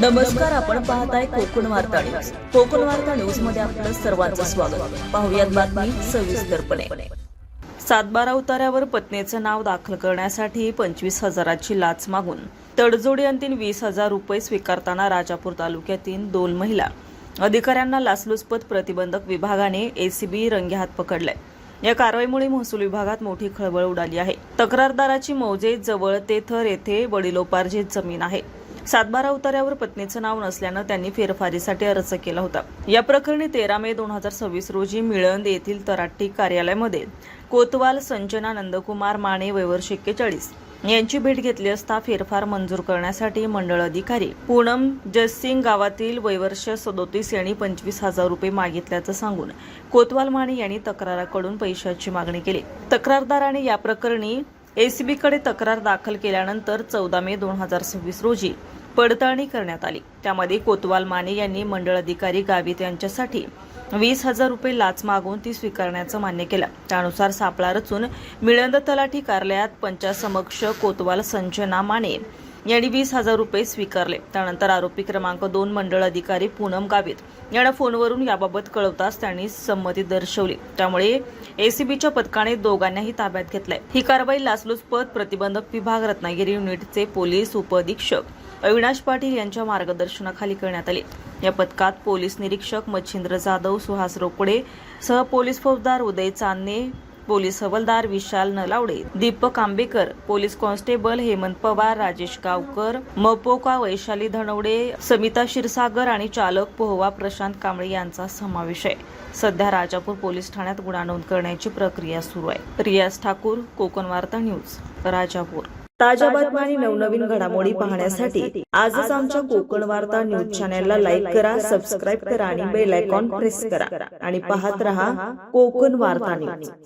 नमस्कार, आपण पाहताय कोकण वार्ता न्यूज. कोकण वार्ता न्यूज मध्ये आपलं सर्वांचं स्वागत. पाहुयात बातमी सविस्तरपणे. सातबारा उतार्यावर पत्नीचं नाव दाखल करण्यासाठी 25,000ची लाच मागून तडजोडी अंतिम 20,000 रुपये स्वीकारताना राजापूर तालुक्यातील 2 महिला अधिकाऱ्यांना लाचलुचपत प्रतिबंधक विभागाने एसीबी रंगेहात पकडले. या कारवाईमुळे महसूल विभागात मोठी खळबळ उडाली आहे. तक्रारदाराची मौजे जवळ तेथर येथे वडिलोपार्जित जमीन आहे. सातबारा उतार्यावर पत्नीचं नाव नसल्यानं त्यांनी फेरफारीसाठी अर्ज केला होता. या प्रकरणी 13 मे 2026 रोजी मिळंद येथील तराटी कार्यालयामध्ये कोतवाल संजना नंदकुमार माने वय वर्ष 41 यांची भेट घेतली असता फेरफार मंजूर करण्यासाठी मंडळ अधिकारी पूनम जयसिंग गावातील वय वर्ष 37 यांनी 25,000 रुपये मागितल्याचं सांगून कोतवाल माने यांनी तक्राराकडून पैशाची मागणी केली. तक्रारदाराने या प्रकरणी एसीबीकडे तक्रार दाखल केल्यानंतर 14 मे 2026 रोजी पडताळणी करण्यात आली. त्यामध्ये कोतवाल माने यांनी मंडळ अधिकारी गावित यांच्यासाठी 20,000 रुपये लाच मागून ती स्वीकारण्याचं मान्य केलं. त्यानुसार सापळा रचून मिळंद तलाठी कार्यालयात पंचासमक्ष कोतवाल संजना माने यांनी 20,000 रुपये स्वीकारले. त्यानंतर आरोपी क्रमांक 2 मंडळ अधिकारी पूनम गावित यांना फोनवरून याबाबत कळवताच त्यांनी संमती दर्शवली. त्यामुळे एसीबीच्या पथकाने दोघांनाही ताब्यात घेतलंय. ही कारवाई लाचलुचपत प्रतिबंधक विभाग रत्नागिरी युनिटचे पोलीस उपअधीक्षक अविनाश पाटील यांच्या मार्गदर्शनाखाली करण्यात आली. या पथकात पोलीस निरीक्षक मच्छिंद्र जाधव, सुहास रोकडे, सह पोलीस फौजदार उदय चांदणे, पोलीस हवालदार विशाल नलावडे, दीपक आंबेकर, पोलीस कॉन्स्टेबल हेमंत पवार, राजेश गावकर, मपोका वैशाली धनवडे, समिता क्षीरसागर आणि चालक पोहवा प्रशांत कांबळे यांचा समावेश आहे. सध्या राजापूर पोलीस ठाण्यात गुन्हा नोंद करण्याची प्रक्रिया सुरू आहे. रियाज ठाकूर, कोकण वार्ता न्यूज, राजापूर. ताज्या बातम्या आणि नवनवीन घडामोडी पाहण्यासाठी आजच आमच्या कोकण वार्ता न्यूज चॅनलला लाईक करा, सबस्क्राईब करा आणि बेल आयकॉन प्रेस करा आणि पाहत रहा कोकण वार्ता न्यूज.